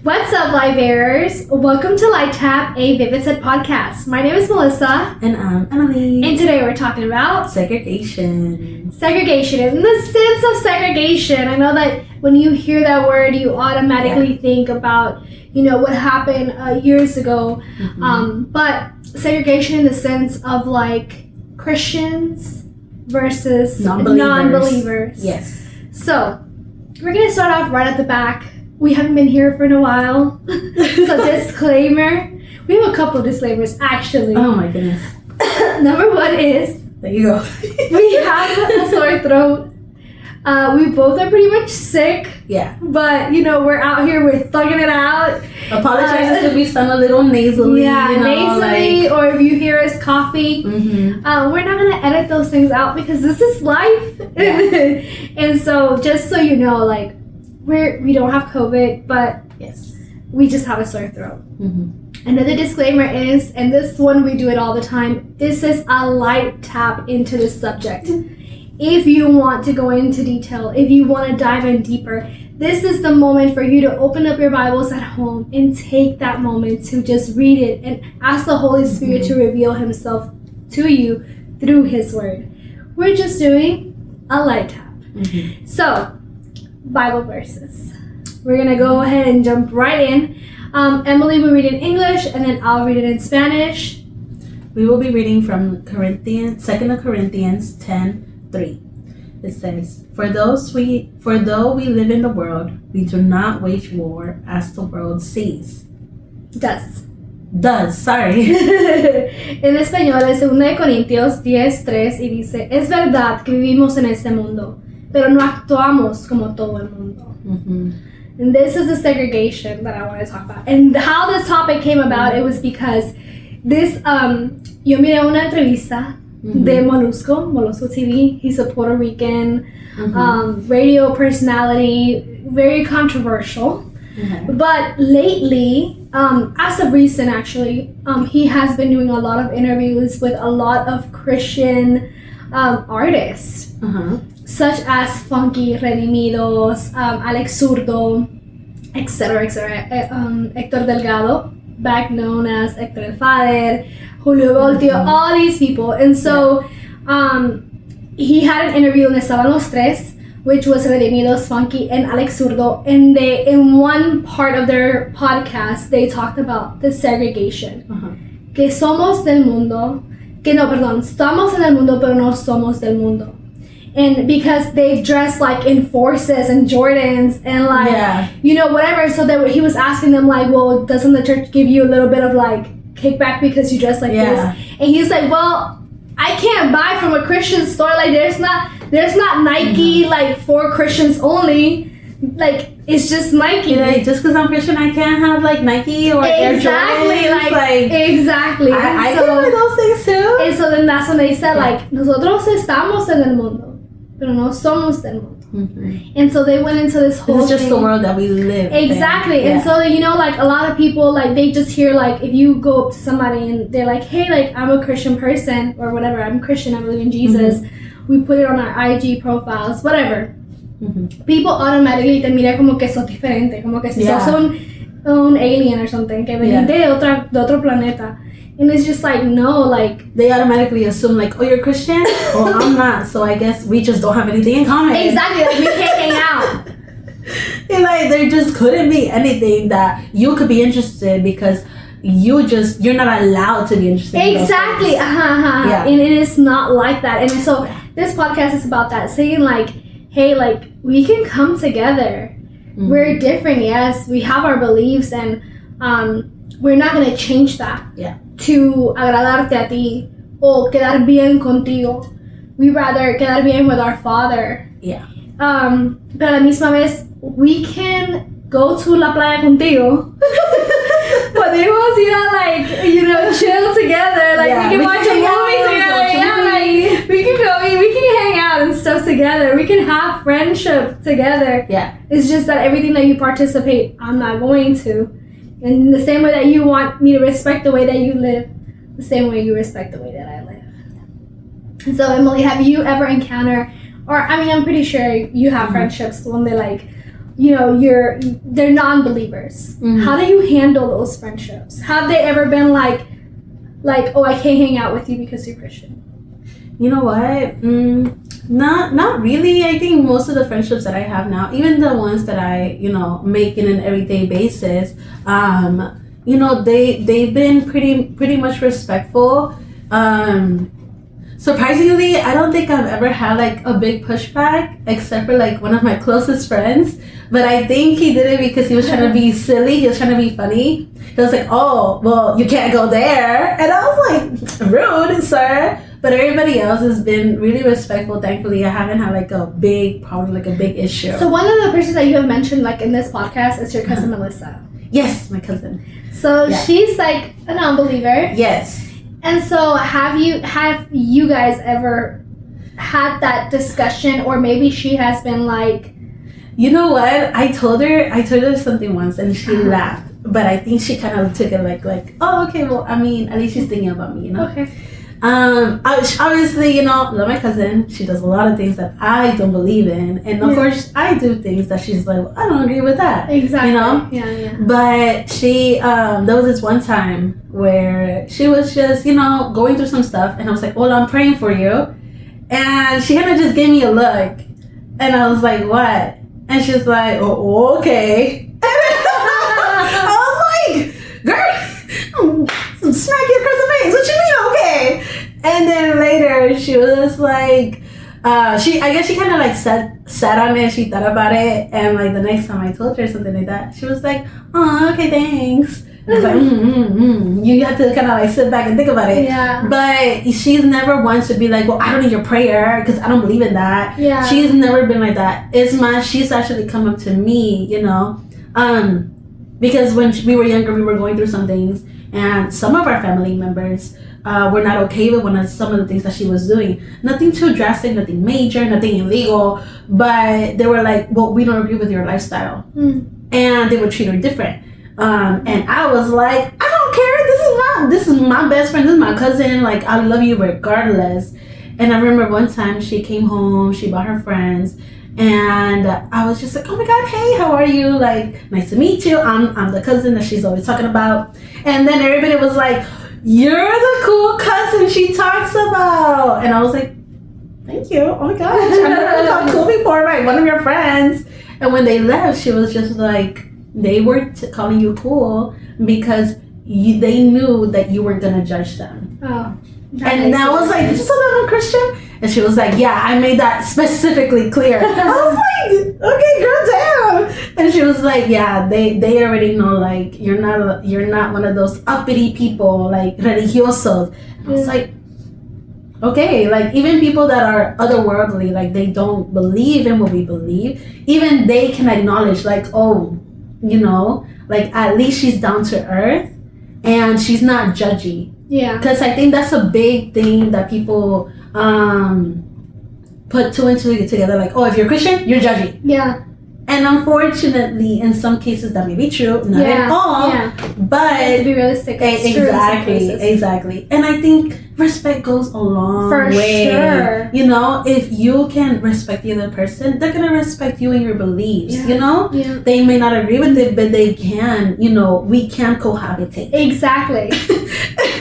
What's up, light bearers? Welcome to Light Tap, a Vivid Set podcast. My name is Melissa. And I'm Emily. And today we're talking about segregation. Segregation. In the sense of segregation, I know that when you hear that word, you automatically think about, what happened years ago. Mm-hmm. But segregation in the sense of like Christians versus non-believers. Yes. So, we're going to start off right at the back. We haven't been here for a while. So, disclaimer. We have a couple of disclaimers, actually. Oh my goodness. Number one is... There you go. we have a sore throat. We both are pretty much sick. Yeah. But, we're out here, we're thugging it out. Apologize if we sound a little nasally. Yeah, nasally, or if you hear us coughing. Mm-hmm. We're not going to edit those things out because this is life. Yeah. And so, just so you know, we don't have COVID, but yes, we just have a sore throat. Mm-hmm. Another disclaimer is, and this one we do it all the time, this is a light tap into the subject. If you want to go into detail, if you want to dive in deeper, this is the moment for you to open up your Bibles at home and take that moment to just read it and ask the Holy Spirit to reveal Himself to you through His Word. We're just doing a light tap. Mm-hmm. So, Bible verses. We're going to go ahead and jump right in. Emily will read in English and then I'll read it in Spanish. We will be reading from 2 Corinthians 10:3. It says, For though we live in the world, we do not wage war as the world sees. Does, sorry. En español es 2 Corintios 10:3 y dice, es verdad que vivimos en este mundo, pero no actuamos como todo el mundo. Mm-hmm. And this is the segregation that I want to talk about. And how this topic came about, it was because this, yo miré una entrevista de Molusco TV. He's a Puerto Rican radio personality, very controversial. Mm-hmm. But lately, as of recent actually, he has been doing a lot of interviews with a lot of Christian artists. Uh-huh. Such as Funky, Redimidos, Alex Zurdo, etc., Héctor Delgado, back known as Héctor el Father, Julio Voltio, all these people. And so he had an interview donde estaban los tres, which was Redimidos, Funky, and Alex Zurdo. And they, in one part of their podcast, they talked about the segregation. Uh-huh. Que somos del mundo, estamos en el mundo, pero no somos del mundo. And because they dress in Forces and Jordans and whatever, so he was asking them well, doesn't the church give you a little bit of kickback because you dress like this? And he's like, well, I can't buy from a Christian store. There's not Nike for Christians only. It's just Nike. Just because I'm Christian, I can't have Nike or Air Jordans. Exactly. I can wear those things too. And so then that's when they said nosotros estamos en el mundo, pero no somos del mundo. Mm-hmm. And so they went into this whole It's just thing. the world that we live Exactly. in. And so a lot of people they just hear if you go up to somebody and they're like, hey, I'm a Christian person or whatever, I'm Christian, I believe in Jesus. Mm-hmm. We put it on our IG profiles, whatever. Mm-hmm. People automatically te mira como que sos diferente, como que si sos un alien or something, que venís de otro planeta. And it's just no, they automatically assume oh, you're Christian? Well, I'm not, so I guess we just don't have anything in common. Exactly, we can't hang out. And there just couldn't be anything that you could be interested because you're not allowed to be interested in exactly. those things. Yeah. And it is not like that. And so this podcast is about that, saying hey, we can come together. Mm-hmm. We're different, yes. We have our beliefs and we're not going to change that to agradarte a ti o quedar bien contigo. We rather quedar bien with our Father. Yeah. Pero a la misma vez, we can go to la playa contigo. Podemos ir a chill together. We can watch a movie together. We can go, we can hang out and stuff together. We can have friendship together. Yeah. It's just that everything that you participate, I'm not going to. And the same way that you want me to respect the way that you live, the same way you respect the way that I live. And so, Emily, have you ever encountered, or I'm pretty sure you have friendships when they they're non-believers. How do you handle those friendships? Have they ever been like, oh, I can't hang out with you because you're Christian? You know what? Not really. I think most of the friendships that I have now, even the ones that I, make in an everyday basis, they've been pretty much respectful. Surprisingly, I don't think I've ever had like a big pushback, except for like one of my closest friends. But I think he did it because he was trying to be silly. He was trying to be funny. He was like, "Oh, well, you can't go there," and I was like, "Rude, sir." But everybody else has been really respectful. Thankfully, I haven't had like a big problem, like a big issue. So one of the persons that you have mentioned, like in this podcast, is your cousin Melissa. Yes, my cousin. So she's like a non-believer. Yes. And so have you guys ever had that discussion, or maybe she has been like, you know what? I told her something once and she laughed, but I think she kind of took it like, oh, okay, well, I mean, at least she's thinking about me, Okay. Obviously, love my cousin. She does a lot of things that I don't believe in, and of course, I do things that she's like, well, I don't agree with that. Exactly. Yeah. But she, there was this one time where she was just, going through some stuff, and I was like, well, I'm praying for you, and she kind of just gave me a look, and I was like, what? And she's like, oh, okay. I was like, girl, smack you across the face. What you mean, okay? And then later, she was like, I guess she kind of like sat on it. She thought about it, and like the next time I told her something like that, she was like, "Oh, okay, thanks." And I was like, You have to kind of like sit back and think about it. Yeah. But she's never once to be like, "Well, I don't need your prayer because I don't believe in that." Yeah. She's never been like that. It's much. She's actually come up to me, because when we were younger, we were going through some things, and some of our family members were not okay with some of the things that she was doing. Nothing too drastic, nothing major, nothing illegal, but they were like, well, we don't agree with your lifestyle. And they would treat her different. And I was like, I don't care. This is my best friend. This is my cousin. Like, I love you regardless. And I remember one time she came home, she brought her friends, and I was just like, oh my God, hey, how are you? Like, nice to meet you. I'm the cousin that she's always talking about. And then everybody was like, you're the cool cousin she talks about. And I was like, thank you. Oh my gosh, I've never thought cool before, right? One of your friends. And when they left, she was just like, they were calling you cool because they knew that you weren't going to judge them. Oh. And I was like, did you tell them I'm Christian? And she was like, yeah, I made that specifically clear. I was like, okay, girl, damn. And she was like, yeah, they already know, like, you're not one of those uppity people, like religiosos. I was like, okay, like, even people that are otherworldly, like, they don't believe in what we believe, even they can acknowledge, like, oh, like, at least she's down to earth and she's not judgy. Yeah. Because I think that's a big thing that people put two and two together. Like, oh, if you're Christian, you're judgy. Yeah. And unfortunately, in some cases, that may be true. Not at all. Yeah. But to be realistic, exactly. And I think respect goes a long way. For sure. If you can respect the other person, they're gonna respect you and your beliefs. Yeah. They may not agree with it, but they can. We can cohabitate. Exactly.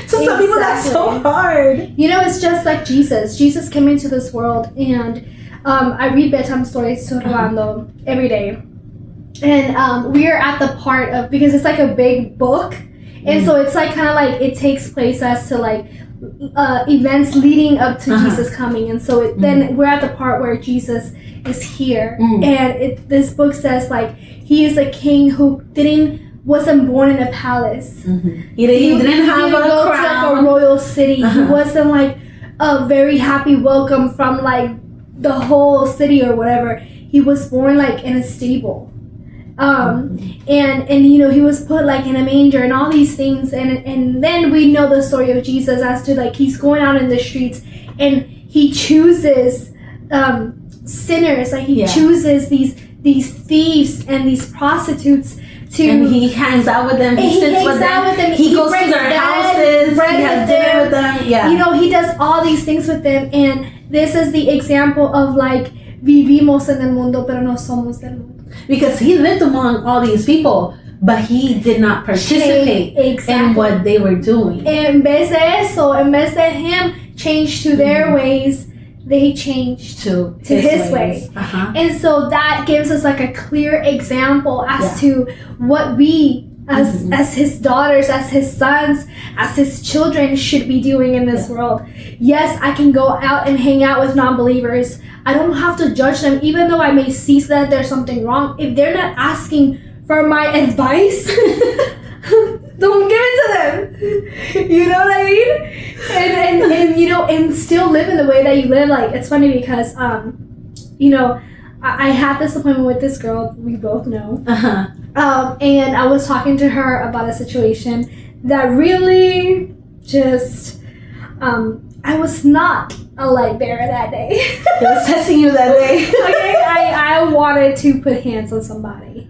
So some people, that's so hard. It's just like Jesus. Jesus came into this world, and I read bedtime stories to Rolando every day. And we are at the part of, because it's like a big book, and so it's like kind of like it takes place as to like events leading up to Jesus coming. And so then we're at the part where Jesus is here, and this book says like he is a king who wasn't born in a palace. He didn't have a crown. To like a royal city. He wasn't like a very happy welcome from like the whole city or whatever. He was born like in a stable. And he was put like in a manger and all these things, and then we know the story of Jesus as to like he's going out in the streets and he chooses sinners, like he chooses these thieves and these prostitutes to, and he hangs out with them. He sits with them. He goes to their houses. He has dinner with them. Yeah. He does all these things with them, and this is the example of like vivimos en el mundo, pero no somos del mundo. because he lived among all these people, but he did not participate in what they were doing. En vez de eso, en vez de him change to their ways, they changed to his ways. And so that gives us like a clear example as to what we as his daughters, as his sons, as his children should be doing in this world. Yes, I can go out and hang out with non-believers. I don't have to judge them, even though I may see that there's something wrong. If they're not asking for my advice, don't give it to them. You know what I mean? And you know, and still live in the way that you live. Like, it's funny because you know, I had this appointment with this girl we both know. And I was talking to her about a situation that really just I was not a light bearer that day. It was testing you that day. Okay, I wanted to put hands on somebody.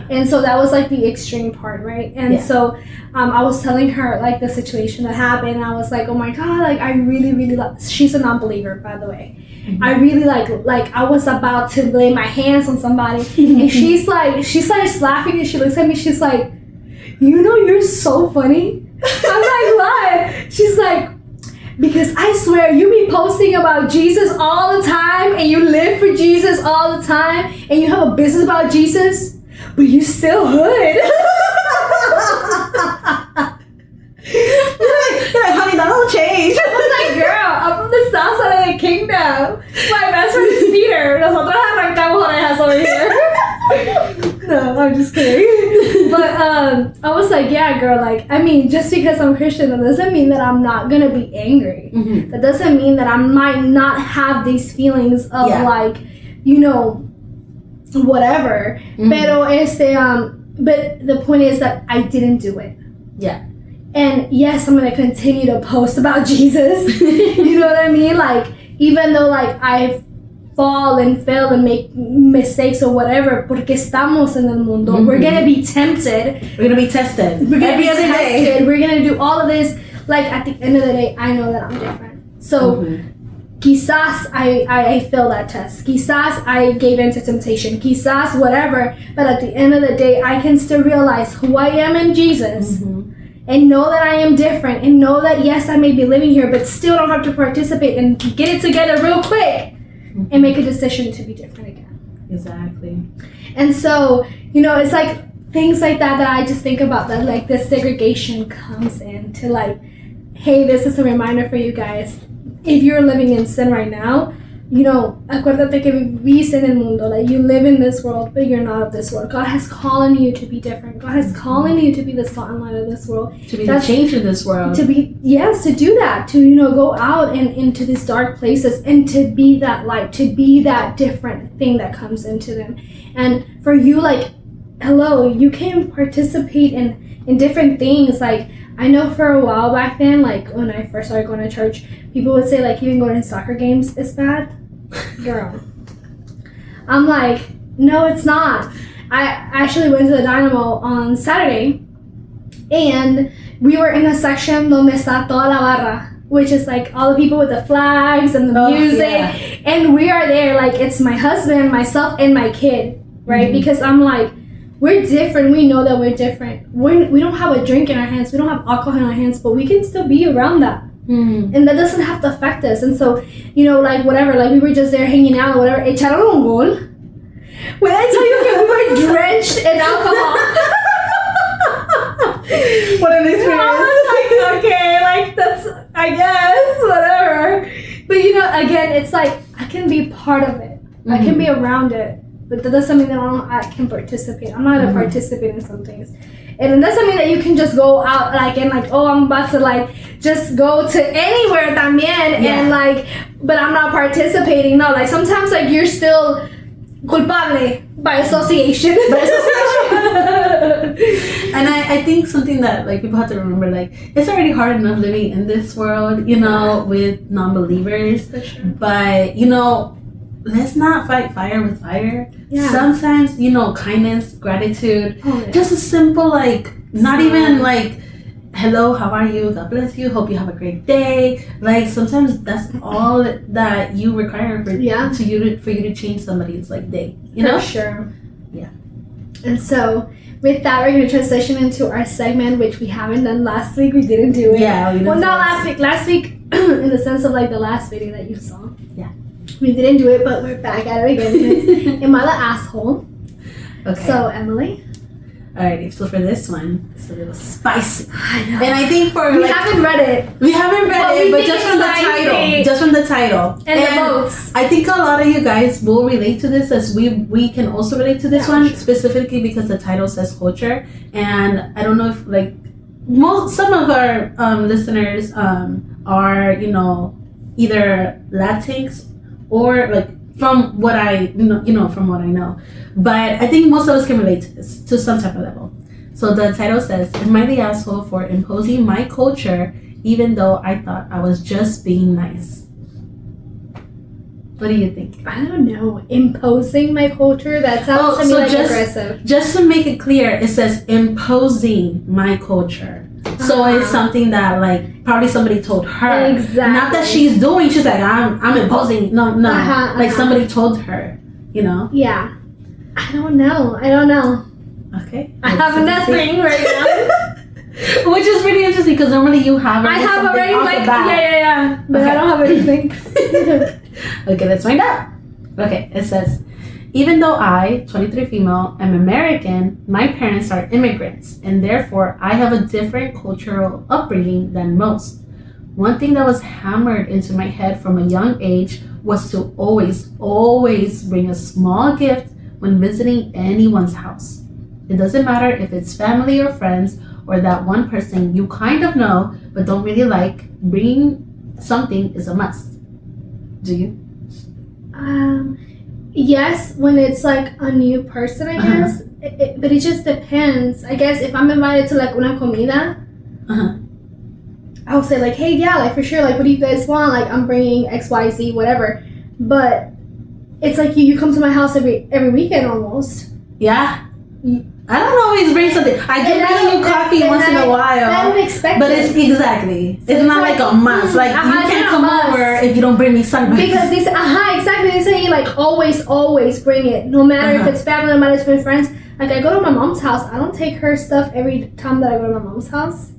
And so that was like the extreme part, right? And so I was telling her like the situation that happened, and I was like, oh my god, like I really she's a non-believer, by the way. I really like I was about to lay my hands on somebody, and she starts laughing, and she looks at me, she's like, you know, you're so funny. I'm like, what? She's like, because I swear you be posting about Jesus all the time, and you live for Jesus all the time, and you have a business about Jesus, but you still hood. You're like, honey, that don't change. I was like, girl, I'm from the south side of the kingdom. My best friend is Peter. Nosotros arrancamos orejas over here. No, I'm just kidding. But I was like, yeah, girl, like, I mean, just because I'm Christian, that doesn't mean that I'm not gonna be angry. That doesn't mean that I might not have these feelings of like, you know, whatever. Pero but the point is that I didn't do it. Yeah. And yes, I'm gonna continue to post about Jesus. You know what I mean? Like, even though like I fall and fail and make mistakes or whatever, porque estamos en el mundo, we're gonna be tempted. We're gonna be tested. We're gonna every be other tested. day. We're gonna do all of this. Like, at the end of the day, I know that I'm different. So quizás I failed that test. Quizás I gave in to temptation. Quizás whatever. But at the end of the day, I can still realize who I am in Jesus. And know that I am different, and know that yes, I may be living here, but still don't have to participate, and get it together real quick and make a decision to be different again. Exactly. And so, you know, it's like things like that I just think about, that like the segregation comes in to like, hey, this is a reminder for you guys. If you're living in sin right now, you know, acuérdate que vivís en el mundo, like you live in this world, but you're not of this world. God has calling you to be different. God has calling you to be the salt and light of this world. To be the change in this world. To be, yes, to do that. To, you know, go out and into these dark places and to be that light, to be that different thing that comes into them. And for you, like, hello, you can participate in different things. Like, I know for a while back then, like when I first started going to church, people would say like even going to soccer games is bad. Girl, I'm like, no, it's not. I actually went to the Dynamo on Saturday, and we were in a section donde está toda la barra, which is like all the people with the flags and the music, and we are there, like it's my husband, myself, and my kid, right? Because I'm like, we're different. We know that we're different. We don't have a drink in our hands. We don't have alcohol in our hands, but we can still be around that. And that doesn't have to affect us. And so, you know, like whatever, like we were just there hanging out or whatever. Echaron un gol. When I tell you that we were drenched in alcohol. What an experience. I was like, okay, like that's, I guess, whatever. But you know, again, it's like I can be part of it. I can be around it. But that doesn't mean that I can participate. I'm not going to participate in some things. And it doesn't mean that you can just go out like and like, oh, I'm about to like just go to anywhere también and like, but I'm not participating. No, like sometimes like you're still culpable by association. And I think something that like people have to remember, like it's already hard enough living in this world, you know, with non-believers. For sure. But you know, let's not fight fire with fire. Yeah. Sometimes, you know, kindness, gratitude, just a simple like, not even like, hello, how are you? God bless you. Hope you have a great day. Like sometimes that's all that you require for you to change somebody's like day. You know? For sure. Yeah. And so with that, we're going to transition into our segment, which we haven't done last week. We didn't do it. Yeah. Well, not last week. Last week, in the sense of like the last video that you saw. Yeah. We didn't do it, but we're back at it again because am I the asshole? Okay. So, Emily. Alrighty, so for this one, it's a little spicy. I know. And I think for We haven't read it. We haven't read it, but just from the title. Just from the title. And the votes. I think a lot of you guys will relate to this, as we can also relate to this one, specifically because the title says culture. And I don't know if like some of our listeners are, you know, either Latinx or like from what I from what I know. But I think most of us can relate to this to some type of level. So the title says, "Am I the asshole for imposing my culture even though I thought I was just being nice?" What do you think? I don't know. Imposing my culture? That sounds to me like aggressive. Just to make it clear, it says imposing my culture. So it's something that like probably somebody told her. Exactly. Not that she's doing. She's like, I'm imposing. No. Like somebody told her. You know. Yeah. I don't know. Okay. I have nothing right now. Which is pretty interesting because normally you have. I have already like yeah. But okay. I don't have anything. Okay, let's find out. Okay, it says, even though I, 23 female, am American, my parents are immigrants, and therefore I have a different cultural upbringing than most. One thing that was hammered into my head from a young age was to always bring a small gift when visiting anyone's house. It doesn't matter if it's family or friends or that one person you kind of know but don't really like, bringing something is a must. Do you? Yes, when it's like a new person, I guess. But it just depends. I guess if I'm invited to like una comida, I'll say like, hey, yeah, like for sure, like what do you guys want? Like I'm bringing XYZ, whatever. But it's like you come to my house every weekend almost. Yeah. I don't always bring something. I can bring you coffee once in a while. I don't expect but it's exactly. So it's not like a must. Like you can't come over if you don't bring me something. Because they say, exactly. They say like always bring it. No matter if it's family, no matter if it's friends. Like I go to my mom's house. I don't take her stuff every time that I go to my mom's house.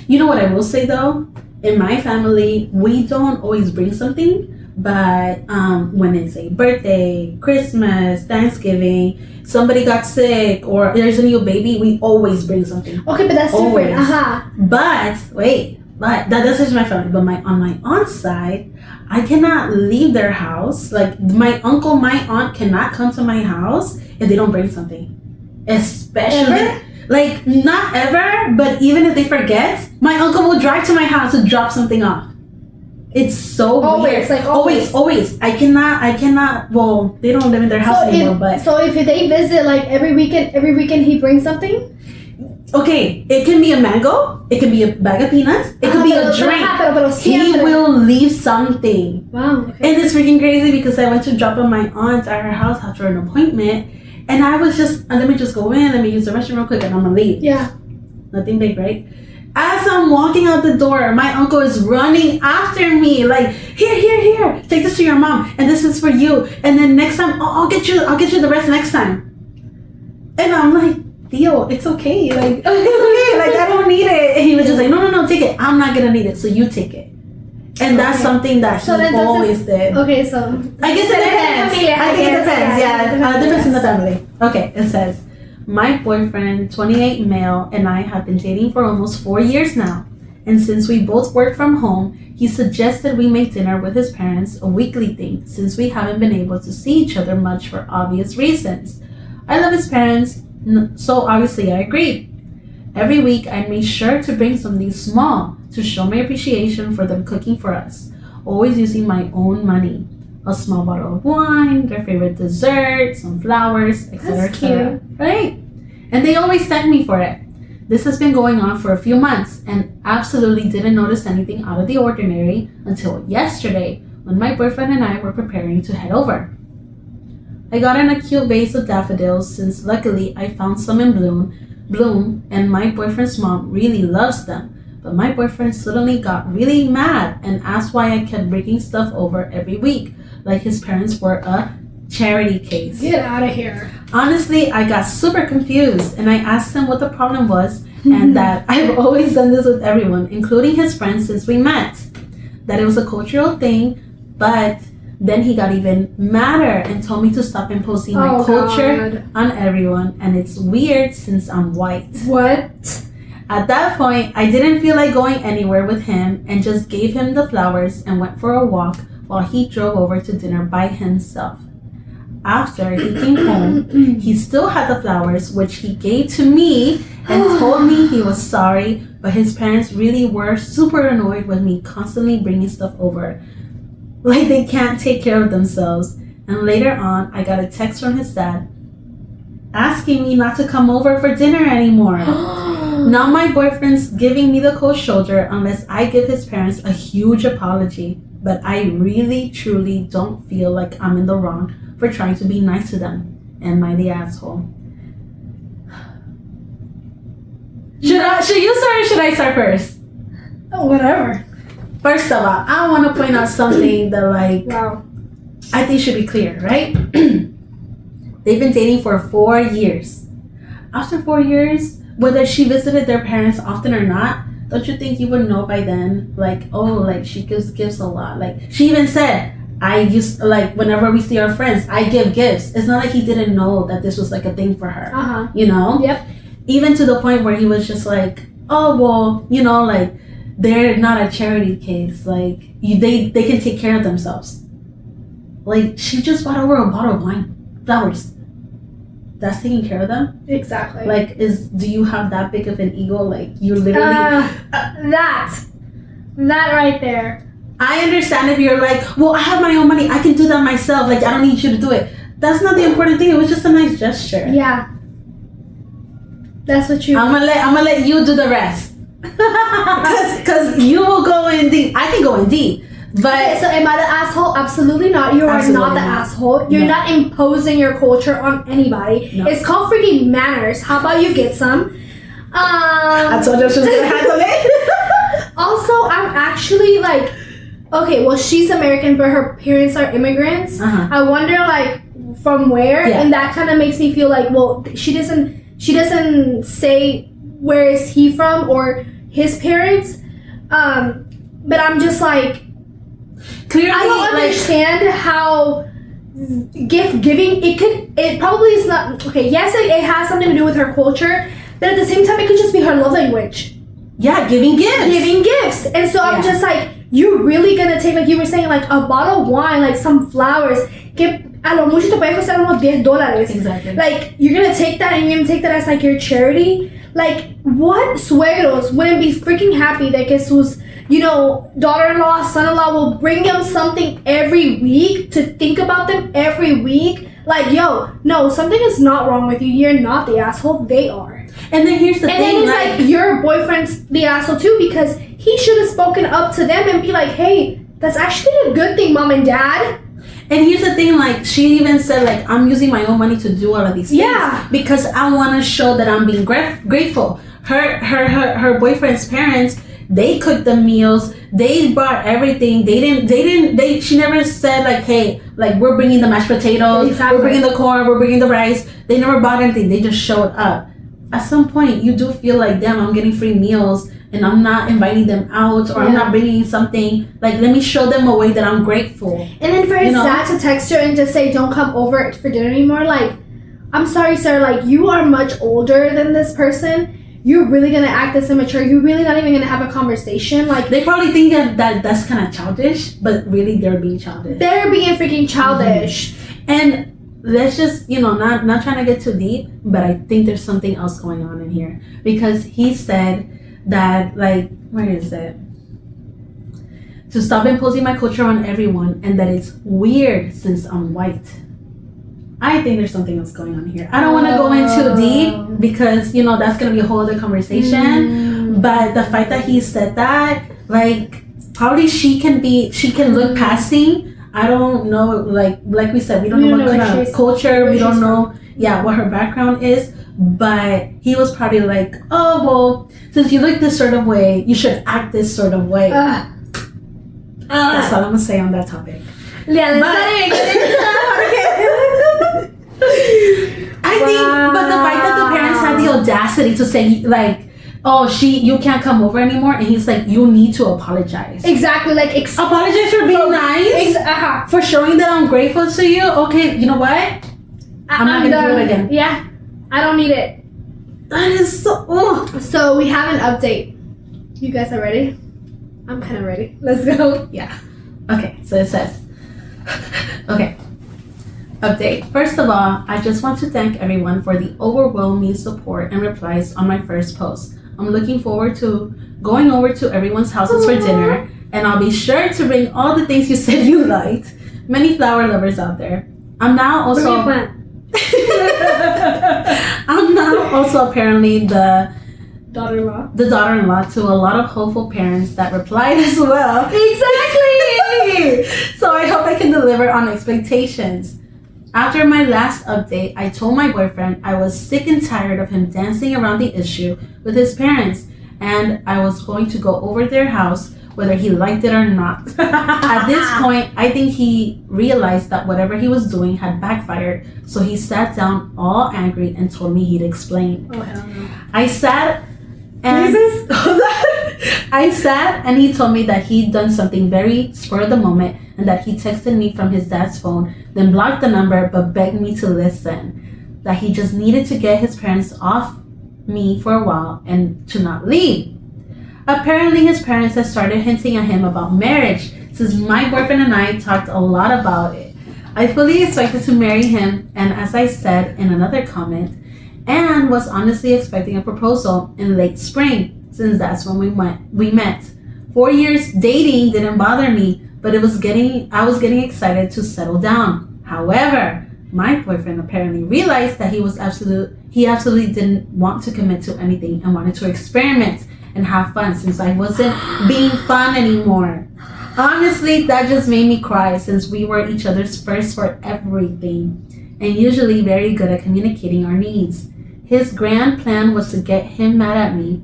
You know what I will say though? In my family, we don't always bring something. But when it's a birthday, Christmas, Thanksgiving, somebody got sick, or there's a new baby, we always bring something. Okay, but that's always. Different. But that's just my family. But on my aunt's side, I cannot leave their house. Like my uncle, my aunt cannot come to my house if they don't bring something. Especially ever? Like not ever, but even if they forget, my uncle will drive to my house to drop something off. It's so weird. Like always. I cannot. Well, they don't live in their house anymore. But so if they visit like every weekend he brings something. Okay, it can be a mango. It can be a bag of peanuts. It could be a drink. He will leave something. Wow. Okay. And it's freaking crazy because I went to drop on my aunt at her house after an appointment, and I was just let me just go in. Let me use the restroom real quick, and I'm gonna leave. Yeah. Nothing big, right? As I'm walking out the door, my uncle is running after me, like, here, take this to your mom, and this is for you. And then next time, I'll get you the rest next time. And I'm like, Theo, it's okay, like, it's okay, like, I don't need it. And he was just like, no, take it. I'm not gonna need it, so you take it. And that's something that he always did. Okay, so I guess it depends. I think it depends. Yeah, it depends in the family. Okay, it says, my boyfriend, 28 male, and I have been dating for almost 4 years now. And since we both work from home, he suggested we make dinner with his parents, a weekly thing, since we haven't been able to see each other much for obvious reasons. I love his parents, so obviously I agreed. Every week I made sure to bring something small to show my appreciation for them cooking for us, always using my own money. A small bottle of wine, their favorite dessert, some flowers, etc. etc. Right? And they always thank me for it. This has been going on for a few months and absolutely didn't notice anything out of the ordinary until yesterday when my boyfriend and I were preparing to head over. I got in a cute vase of daffodils since luckily I found some in bloom and my boyfriend's mom really loves them. But my boyfriend suddenly got really mad and asked why I kept bringing stuff over every week, like his parents were a charity case. Get out of here. Honestly, I got super confused and I asked him what the problem was and that I've always done this with everyone, including his friends since we met. That it was a cultural thing, but then he got even madder and told me to stop imposing my culture on everyone, and it's weird since I'm white. What? At that point, I didn't feel like going anywhere with him and just gave him the flowers and went for a walk while he drove over to dinner by himself. After he came home, he still had the flowers, which he gave to me and told me he was sorry, but his parents really were super annoyed with me constantly bringing stuff over. Like they can't take care of themselves. And later on, I got a text from his dad asking me not to come over for dinner anymore. Now my boyfriend's giving me the cold shoulder unless I give his parents a huge apology. But I really, truly don't feel like I'm in the wrong for trying to be nice to them. Am I the asshole? Should you start or should I start first? Oh, whatever. First of all, I want to point out something that I think should be clear, right? They've been dating for 4 years. After 4 years, whether she visited their parents often or not, don't you think you would know by then? She gives gifts a lot. Like, she even said, whenever we see our friends, I give gifts. It's not like he didn't know that this was, a thing for her. Uh-huh. You know? Yep. Even to the point where he was just they're not a charity case. They can take care of themselves. She just bought over a bottle of wine. Flowers. That's taking care of them? Exactly. Do you have that big of an ego? You're literally... that right there. I understand if you're I have my own money. I can do that myself. I don't need you to do it. That's not the important thing. It was just a nice gesture. Yeah. That's what you... I'm gonna let you do the rest. Because you will go in deep. I can go in deep. But okay, so am I the asshole? Absolutely not. You are not the asshole. You're not imposing your culture on anybody. No. It's called freaking manners. How about you get some? I told you she was gonna handle it. Also, I'm actually okay, well, she's American, but her parents are immigrants. Uh-huh. I wonder from where, and that kind of makes me feel well, she doesn't say where is he from or his parents. But I'm just clearly, I don't understand how gift giving, it probably is not, okay, yes, it has something to do with her culture, but at the same time, it could just be her love language. Yeah, giving gifts. And so I'm just you're really gonna take, you were saying, a bottle of wine, some flowers, que a lo mucho te puede costar unos $10. Exactly. You're gonna take that and you're gonna take that as your charity? What suegros wouldn't be freaking happy that sus, daughter-in-law, son-in-law will bring them something every week to think about them every week? No, something is not wrong with you. You're not the asshole. They are. And then here's the thing. And then it's your boyfriend's the asshole too, because he should have spoken up to them and be hey, that's actually a good thing, mom and dad. And here's the thing, she even said, I'm using my own money to do all of these things. Yeah. Because I want to show that I'm being grateful. Her boyfriend's parents, they cooked the meals. They brought everything. She never said, hey, we're bringing the mashed potatoes. Exactly. We're bringing the corn. We're bringing the rice. They never bought anything. They just showed up. At some point, you do feel damn, I'm getting free meals and I'm not inviting them out or I'm not bringing something. Let me show them a way that I'm grateful. And then for his dad to text her and just say, don't come over for dinner anymore. I'm sorry, sir. You are much older than this person. You're really going to act this immature. You're really not even going to have a conversation. They probably think that's kind of childish, but really they're being childish. They're being freaking childish. Mm-hmm. And let's just, not trying to get too deep, but I think there's something else going on in here. Because he said that, where is it? To stop imposing my culture on everyone and that it's weird since I'm white. I think there's something else going on here. I don't want to go in too deep because, that's going to be a whole other conversation. But the fact that he said that, probably she can look passing. I don't know, like we said, we don't know what kind of culture, we don't know, what her background is. But he was probably oh, well, since you look this sort of way, you should act this sort of way. That's all I'm going to say on that topic. Yeah, let's not even get into that. think, but the fact that the parents had the audacity to say, like, oh, you can't come over anymore, and he's like, you need to apologize. Exactly, like apologize for being nice, for showing that I'm grateful to you. Okay, you know what? I'm not gonna do it again. Yeah, I don't need it. That is so. Oh. So we have an update. You guys are ready? I'm kind of ready. Let's go. Yeah. Okay. So it says. Okay. Update. First of all, I just want to thank everyone for the overwhelming support and replies on my first post. I'm looking forward to going over to everyone's houses for dinner, and I'll be sure to bring all the things you said you liked. Many flower lovers out there. I'm now also apparently the daughter-in-law to a lot of hopeful parents that replied as well. Exactly. So I hope I can deliver on expectations. After my last update, I told my boyfriend I was sick and tired of him dancing around the issue with his parents, and I was going to go over their house whether he liked it or not. At this point, I think he realized that whatever he was doing had backfired, so he sat down all angry and told me he'd explain. Oh, hell no. I sat and he told me that he'd done something very spur of the moment and that he texted me from his dad's phone, then blocked the number but begged me to listen, that he just needed to get his parents off me for a while and to not leave. Apparently his parents had started hinting at him about marriage since my boyfriend and I talked a lot about it. I fully expected to marry him, and as I said in another comment, and was honestly expecting a proposal in late spring since that's when we met. 4 years dating didn't bother me, but I was getting excited to settle down. However, my boyfriend apparently realized that he absolutely didn't want to commit to anything and wanted to experiment and have fun since I wasn't being fun anymore. Honestly, that just made me cry since we were each other's first for everything and usually very good at communicating our needs. His grand plan was to get him mad at me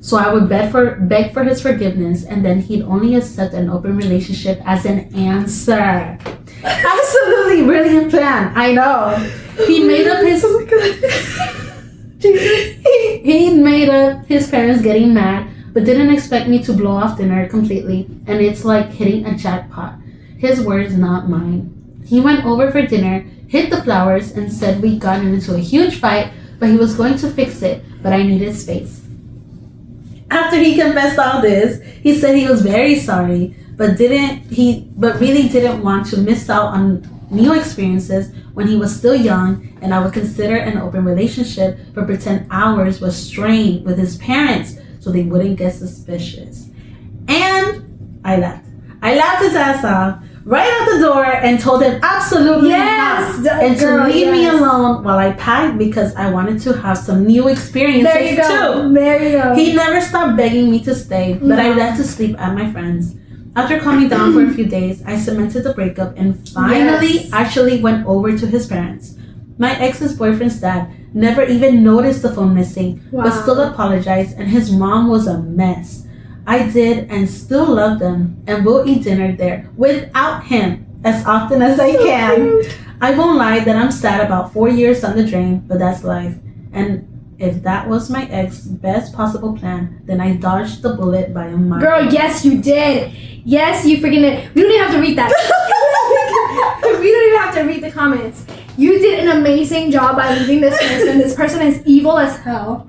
so I would beg for his forgiveness, and then he'd only accept an open relationship as an answer. Absolutely brilliant plan, I know. He made up his he made up his parents getting mad, but didn't expect me to blow off dinner completely, and it's like hitting a jackpot. His words, not mine. He went over for dinner, hit the flowers, and said we'd gotten into a huge fight, but he was going to fix it, but I needed space. After he confessed all this, he said he was very sorry, but really didn't want to miss out on new experiences when he was still young, and I would consider an open relationship but pretend ours was strained with his parents so they wouldn't get suspicious. And I laughed his ass off right out the door and told him absolutely not, and to leave me alone while I packed because I wanted to have some new experiences There you go. too. There you go. He never stopped begging me to stay, but I left to sleep at my friend's. After calming down for a few days, I cemented the breakup and finally actually went over to his parents. My ex's boyfriend's dad never even noticed the phone missing, but still apologized, and his mom was a mess. I did and still love them, and will eat dinner there without him as often as I can. Cute. I won't lie that I'm sad about 4 years on the drain, but that's life. And if that was my ex's best possible plan, then I dodged the bullet by a mile. Girl, yes you did. Yes, you freaking did. We don't even have to read that. We don't even have to read the comments. You did an amazing job by leaving this person. This person is evil as hell.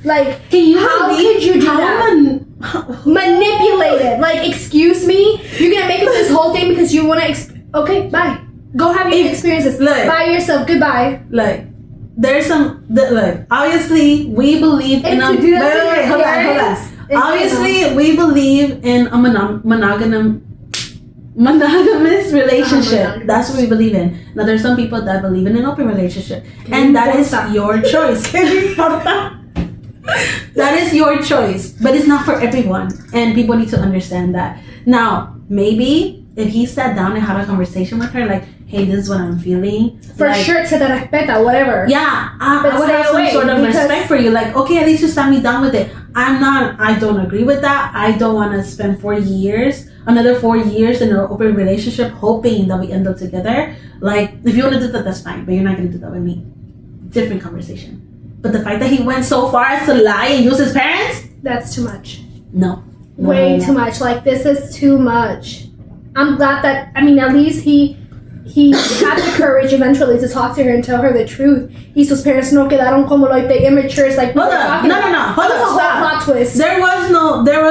Like, how could you do that? Manipulated. Like, excuse me? You're gonna make up this whole thing because you wanna okay, bye. Go have your experiences. By yourself. Goodbye. There's some obviously we believe in a hold on. Obviously we believe in a monogamous relationship. That's what we believe in. Now there's some people that believe in an open relationship, and that is your choice. That is your choice, but it's not for everyone, and people need to understand that. Now maybe if he sat down and had a conversation with her, like, hey, this is what I'm feeling. For sure, se te respeta, whatever. Yeah, I would have some sort of respect for you. Like, okay, at least you sat me down with it. I don't agree with that. I don't want to spend another 4 years in an open relationship hoping that we end up together. Like, if you want to do that, that's fine, but you're not going to do that with me. different conversation. But the fact that he went so far as to lie and use his parents, that's too much. No. Way too much. Like, this is too much. I'm glad that, I mean, at least he had the courage eventually to talk to her and tell her the truth. Y sus parents no quedaron como like the immatures, like, hold up. No. Hold up. Plot twist. There was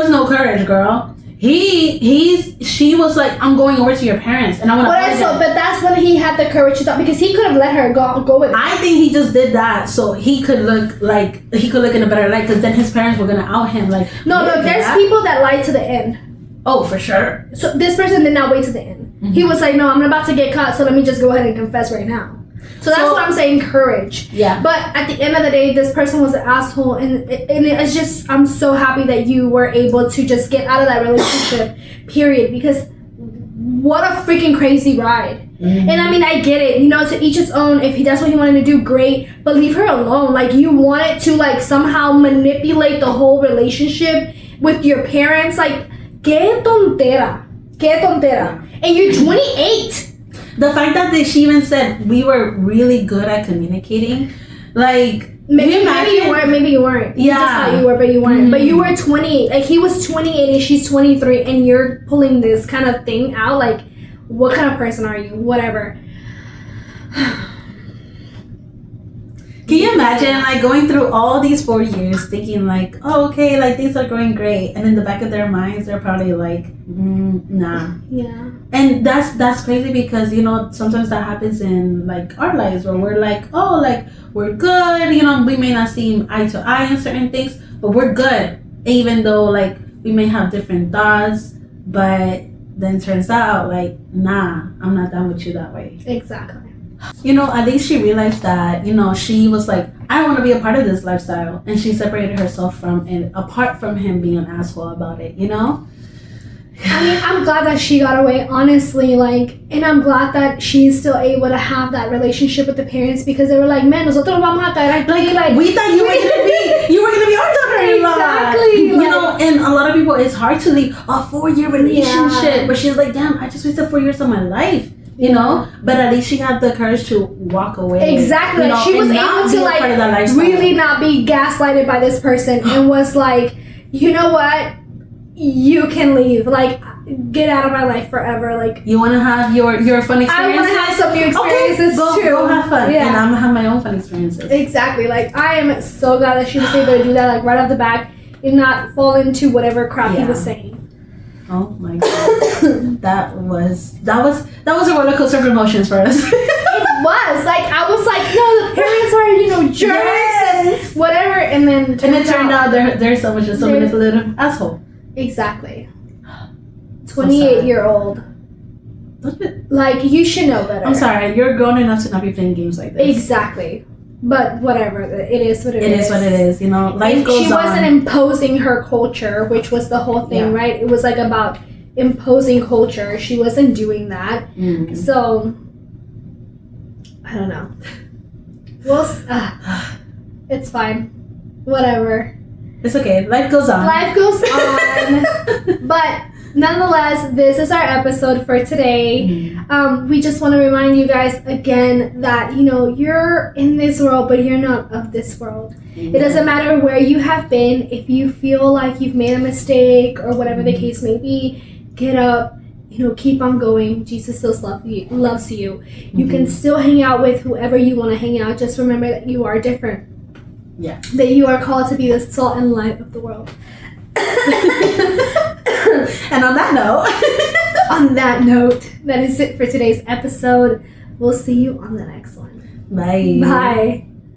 no courage, girl. She was like, I'm going over to your parents and I want to. But that's when he had the courage to talk, because he could have let her go with it. I think he just did that so he could look in a better light, because then his parents were gonna out him. Like, no, there's people that lie to the end. Oh, for sure. So this person did not wait to the end. Mm-hmm. He was like, no, I'm about to get caught, so let me just go ahead and confess right now. So that's what I'm saying, courage. Yeah. But at the end of the day, this person was an asshole, and it's just, I'm so happy that you were able to just get out of that relationship, period, because what a freaking crazy ride. Mm-hmm. And I mean, I get it, you know, to each his own. If that's what he wanted to do, great, but leave her alone. Like, you wanted to, like, somehow manipulate the whole relationship with your parents. Like, que tontera. And you're 28. The fact that she even said we were really good at communicating, like, maybe you weren't. Maybe you weren't. Yeah, you just thought you were, but you weren't. Mm-hmm. But you were 28. Like, he was 28 and she's 23, and you're pulling this kind of thing out. Like, what kind of person are you? Whatever. Can you imagine, like, going through all these 4 years thinking, like, oh, okay, like, things are going great, and in the back of their minds, they're probably like, nah. Yeah. And that's crazy, because, you know, sometimes that happens in, like, our lives, where we're like, oh, like, we're good, you know, we may not see eye to eye on certain things, but we're good, even though, like, we may have different thoughts, but then turns out, like, nah, I'm not down with you that way. Exactly. You know, at least she realized that, you know, she was like, I don't want to be a part of this lifestyle. And she separated herself from and apart from him being an asshole about it, you know? I mean, I'm glad that she got away, honestly, like, and I'm glad that she's still able to have that relationship with the parents, because they were like, man, nosotros vamos a caer aquí, like, we thought you were gonna be our daughter-in-law. Exactly. You know, and a lot of people, it's hard to leave a 4-year relationship, but she's like, damn, I just wasted 4 years of my life. You know, but at least she had the courage to walk away. Exactly. You know, she was able to, like, really not be gaslighted by this person, and was like, you know what? You can leave. Like, get out of my life forever. Like, you want to have your fun experiences? I want to have some new experiences too. Go have fun. Yeah. And I'm going to have my own fun experiences. Exactly. Like, I am so glad that she was able to do that, like, right off the bat, and not fall into whatever crap he was saying. Oh my god. that was a roller coaster of emotions for us. It was. Like, I was like, no, the parents are, you know, jerks. Yes. Whatever. And then it turned out they're so much just a manipulative asshole. Exactly. 28-year-old. Like, you should know better. I'm sorry, you're grown enough to not be playing games like this. Exactly. But whatever, it is what it is. It is what it is, you know. Life goes on. She wasn't imposing her culture, which was the whole thing, right? It was like about imposing culture. She wasn't doing that. Mm-hmm. So, I don't know. Well, it's fine. Whatever. It's okay. Life goes on. Life goes on. But nonetheless, this is our episode for today. Mm-hmm. We just want to remind you guys again that, you know, you're in this world, but you're not of this world. Mm-hmm. It doesn't matter where you have been. If you feel like you've made a mistake or whatever the case may be, get up. You know, keep on going. Jesus still loves you. Mm-hmm. You can still hang out with whoever you want to hang out. Just remember that you are different. Yeah. That you are called to be the salt and light of the world. And on that note, that is it for today's episode. We'll see you on the next one. Bye. Bye.